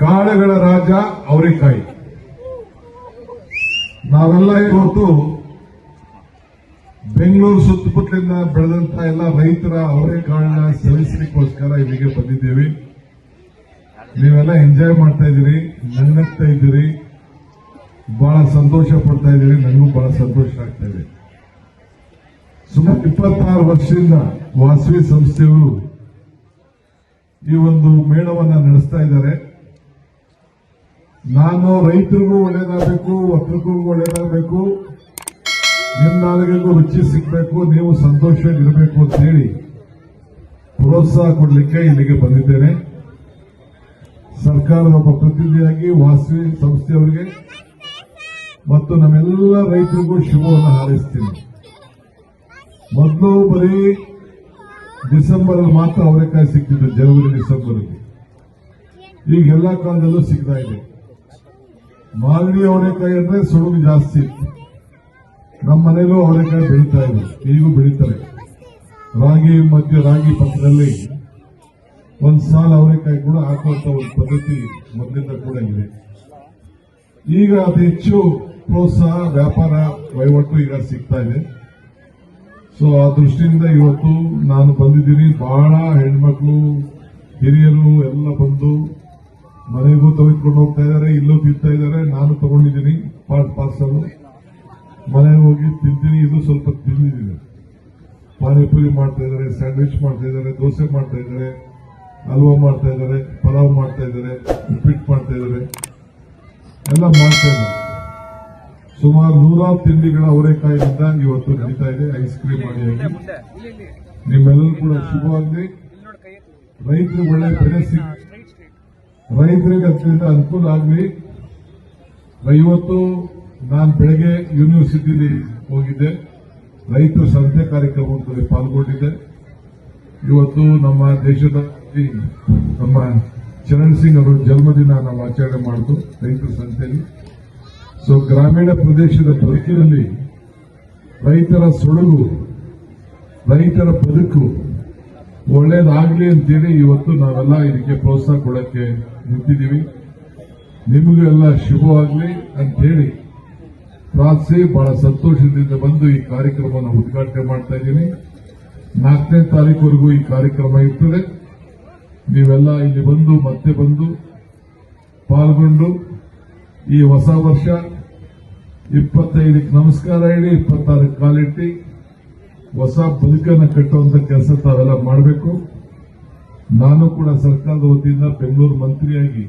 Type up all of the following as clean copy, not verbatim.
ಕಾಳುಗಳ ರಾಜ ಅವರೆಕಾಯಿ. ನಾವೆಲ್ಲ ಇವತ್ತು ಬೆಂಗಳೂರು ಸುತ್ತಮುತ್ತಲಿಂದ ಬೆಳೆದಂತ ಎಲ್ಲ ರೈತರ ಅವರೆಕಾಳನ್ನ ಸಲ್ಲಿಸಲಿಕ್ಕೋಸ್ಕರ ಇಲ್ಲಿಗೆ ಬಂದಿದ್ದೀವಿ. ನೀವೆಲ್ಲ ಎಂಜಾಯ್ ಮಾಡ್ತಾ ಇದ್ದೀರಿ, ನನ್ನಗ್ತಾ ಇದ್ದೀರಿ, ಬಹಳ ಸಂತೋಷ ಪಡ್ತಾ ಇದ್ದೀರಿ. ನನಗೂ ಬಹಳ ಸಂತೋಷ ಆಗ್ತಾ ಇದೆ. ಸುಮಾರು 26 ವರ್ಷದಿಂದ ವಾಸವಿ ಸಂಸ್ಥೆಯವರು ಈ ಒಂದು ಮೇಳವನ್ನ ನಡೆಸ್ತಾ ಇದ್ದಾರೆ. ನಾನು ರೈತರಿಗೂ ಒಳ್ಳೇದಾಗಬೇಕು, ವರ್ತಕರಿಗೂ ಒಳ್ಳೇದಾಗಬೇಕು, ನಿಮ್ಮ ನಾಲಿಗೆಗೂ ರುಚಿ ಸಿಗಬೇಕು, ನೀವು ಸಂತೋಷವಾಗಿರಬೇಕು ಅಂತ ಹೇಳಿ ಪ್ರೋತ್ಸಾಹ ಕೊಡಲಿಕ್ಕೆ ಇಲ್ಲಿಗೆ ಬಂದಿದ್ದೇನೆ. ಸರ್ಕಾರದ ಒಬ್ಬ ಪ್ರತಿನಿಧಿಯಾಗಿ ವಾಸವಿ ಸಂಸ್ಥೆಯವರಿಗೆ ಮತ್ತು ನಮ್ಮೆಲ್ಲ ರೈತರಿಗೂ ಶುಭವನ್ನು ಹಾರೈಸ್ತೀನಿ. ಮೊದಲು ಬರೀ ಡಿಸೆಂಬರ್ ಮಾತ್ರ ಅವರೆಕಾಯಿ ಸಿಗ್ತಿದ್ದು, ಜನವರಿ ಡಿಸೆಂಬರ್. ಈಗ ಎಲ್ಲ ಕಾಲದಲ್ಲೂ ಸಿಗ್ತಾ ಇದೆ. ಮಾಗಡಿ ಅವರೆಕಾಯಿ ಅಂದ್ರೆ ಸುಳುಗು ಜಾಸ್ತಿ ಇತ್ತು. ನಮ್ಮ ಮನೇಲೂ ಅವರೆಕಾಯಿ ಬೆಳೀತಾ ಇದೆ, ಈಗೂ ಬೆಳೀತಾರೆ. ರಾಗಿ ಪಕ್ಕದಲ್ಲಿ ಒಂದು ಸಾಲ ಅವರೆಕಾಯಿ ಕೂಡ ಹಾಕುವಂತ ಒಂದು ಪದ್ಧತಿ ಮೊದಲಿಂದ ಕೂಡ ಇದೆ. ಈಗ ಅತಿ ಹೆಚ್ಚು ಪ್ರೋತ್ಸಾಹ ವ್ಯಾಪಾರ ವಹಿವಾಟು ಈಗ ಸಿಗ್ತಾ ಇದೆ. ಸೊ ಆ ದೃಷ್ಟಿಯಿಂದ ಇವತ್ತು ನಾನು ಬಂದಿದ್ದೀನಿ. ಬಹಳ ಹೆಣ್ಮಕ್ಳು ಹಿರಿಯರು ಎಲ್ಲ ಬಂದು ಮನೆಗೂ ತೆಗೆದುಕೊಂಡು ಹೋಗ್ತಾ ಇದ್ದಾರೆ, ಇಲ್ಲೂ ತಿಂತಾ ಇದ್ದಾರೆ. ನಾನು ತಗೊಂಡಿದ್ದೀನಿ ಪಾರ್ಸಲ್, ಮನೆಗೆ ಹೋಗಿ ತಿಂತೀನಿ. ಇದು ಸ್ವಲ್ಪ ತಿಂದಿದ್ದೀನಿ. ಪಾನಿಪುರಿ ಮಾಡ್ತಾ ಇದ್ದಾರೆ, ಸ್ಯಾಂಡ್ವಿಚ್ ಮಾಡ್ತಾ ಇದ್ದಾರೆ, ದೋಸೆ ಮಾಡ್ತಾ ಇದ್ದಾರೆ, ಹಲ್ವಾ ಮಾಡ್ತಾ ಇದ್ದಾರೆ, ಪಲಾವ್ ಮಾಡ್ತಾ ಇದ್ದಾರೆ, ಉಪ್ಪಿಟ್ಟು ಮಾಡ್ತಾ ಇದ್ದಾರೆ, ಎಲ್ಲ ಮಾಡ್ತಾ ಇದ್ದಾರೆ. ಸುಮಾರು 100 ತಿಂಡಿಗಳ ಅವರೆಕಾಯಿಯಿಂದ ಇವತ್ತು ನಡೀತಾ ಇದೆ. ಐಸ್ ಕ್ರೀಮ್ ಮಾಡಿ ನಿಮ್ಮೆಲ್ಲರೂ ಕೂಡ ಶುಭವಾಗಲಿ. ರೈತರಿಗೆ ಒಳ್ಳೆ ಬೆಲೆ ರೈತರಿಗೆ ಅದರಿಂದ ಅನುಕೂಲ ಆಗಲಿ. ಇವತ್ತು ನಾನು ಬೆಳಗ್ಗೆ ಯೂನಿವರ್ಸಿಟಿಲಿ ಹೋಗಿದ್ದೆ, ರೈತರ ಸಂತೆ ಕಾರ್ಯಕ್ರಮದಲ್ಲಿ ಪಾಲ್ಗೊಂಡಿದ್ದೆ. ಇವತ್ತು ನಮ್ಮ ದೇಶದಲ್ಲಿ ನಮ್ಮ ಚರಣ್ ಸಿಂಗ್ ಅವರ ಜನ್ಮದಿನ ನಾವು ಆಚರಣೆ ಮಾಡಿದ್ದು ರೈತರ ಸಂತೆಯಲ್ಲಿ. ಸೊ ಗ್ರಾಮೀಣ ಪ್ರದೇಶದ ಬದುಕಿನಲ್ಲಿ ರೈತರ ಸೊಳಗು, ರೈತರ ಬದುಕು ಒಳ್ಳೇದಾಗಲಿ ಅಂತೇಳಿ ಇವತ್ತು ನಾವೆಲ್ಲ ಇದಕ್ಕೆ ಪ್ರೋತ್ಸಾಹ ಕೊಡಕ್ಕೆ ನಿಂತಿದ್ದೀವಿ. ನಿಮಗೂ ಎಲ್ಲ ಶುಭವಾಗಲಿ ಅಂತೇಳಿ ಪ್ರಾರ್ಥಿಸಿ ಬಹಳ ಸಂತೋಷದಿಂದ ಬಂದು ಈ ಕಾರ್ಯಕ್ರಮವನ್ನು ಉದ್ಘಾಟನೆ ಮಾಡ್ತಾ ಇದ್ದೀನಿ. 4ನೇ ತಾರೀಕುವರೆಗೂ ಈ ಕಾರ್ಯಕ್ರಮ ಇರ್ತದೆ. ನೀವೆಲ್ಲ ಇಲ್ಲಿ ಮತ್ತೆ ಬಂದು ಪಾಲ್ಗೊಂಡು ಈ ಹೊಸ ವರ್ಷ 25ಕ್ಕೆ ನಮಸ್ಕಾರ ಹೇಳಿ, 26ಕ್ಕೆ ಕಾಲಿಟ್ಟಿ ಹೊಸ ಬದುಕನ್ನು ಕಟ್ಟುವಂತ ಕೆಲಸ ತಾವೆಲ್ಲ ಮಾಡಬೇಕು. ನಾನು ಕೂಡ ಸರ್ಕಾರದ ವತಿಯಿಂದ ಬೆಂಗಳೂರು ಮಂತ್ರಿಯಾಗಿ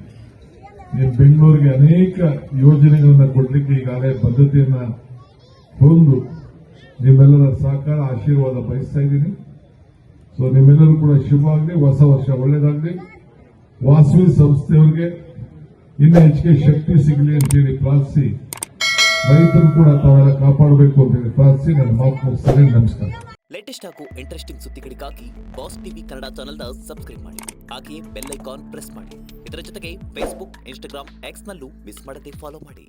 ಬೆಂಗಳೂರಿಗೆ ಅನೇಕ ಯೋಜನೆಗಳನ್ನು ಕೊಡಲಿಕ್ಕೆ ಈಗಾಗಲೇ ಬದ್ಧತೆಯನ್ನ ಹೊಂದು ನಿಮ್ಮೆಲ್ಲರ ಸಹಕಾರ ಆಶೀರ್ವಾದ ಬಯಸ್ತಾ ಇದ್ದೀನಿ. ಸೊ ನಿಮ್ಮೆಲ್ಲರೂ ಕೂಡ ಶುಭವಾಗಲಿ, ಹೊಸ ವರ್ಷ ಒಳ್ಳೇದಾಗಲಿ. ವಾಸವಿ ಸಂಸ್ಥೆಯವರಿಗೆ ಇನ್ನೂ ಹೆಚ್ಚಿಗೆ ಶಕ್ತಿ ಸಿಗಲಿ ಅಂತೇಳಿ ಪ್ರಾರ್ಥಿಸಿ, ರೈತರು ಕೂಡ ತಾವೆಲ್ಲ ಕಾಪಾಡಬೇಕು ಅಂತೇಳಿ ಪ್ರಾರ್ಥಿಸಿ ನನ್ನ ಮಾತು ಮುಗಿಸ್ತೇನೆ. ನಮಸ್ಕಾರ. ಲೇಟೆಸ್ಟ್ ಹಾಗೂ ಇಂಟ್ರೆಸ್ಟಿಂಗ್ ಸುದ್ದಿಗಳಿಗಾಗಿ ಬಾಸ್ ಟಿವಿ ಕನ್ನಡ ಚಾನೆಲ್ನ ಸಬ್ಸ್ಕ್ರೈಬ್ ಮಾಡಿ. ಹಾಗೆಯೇ ಬೆಲ್ ಐಕಾನ್ ಪ್ರೆಸ್ ಮಾಡಿ. ಇದರ ಜೊತೆಗೆ ಫೇಸ್ಬುಕ್, ಇನ್ಸ್ಟಾಗ್ರಾಮ್, ಎಕ್ಸ್ನಲ್ಲೂ ಮಿಸ್ ಮಾಡದೆ ಫಾಲೋ ಮಾಡಿ.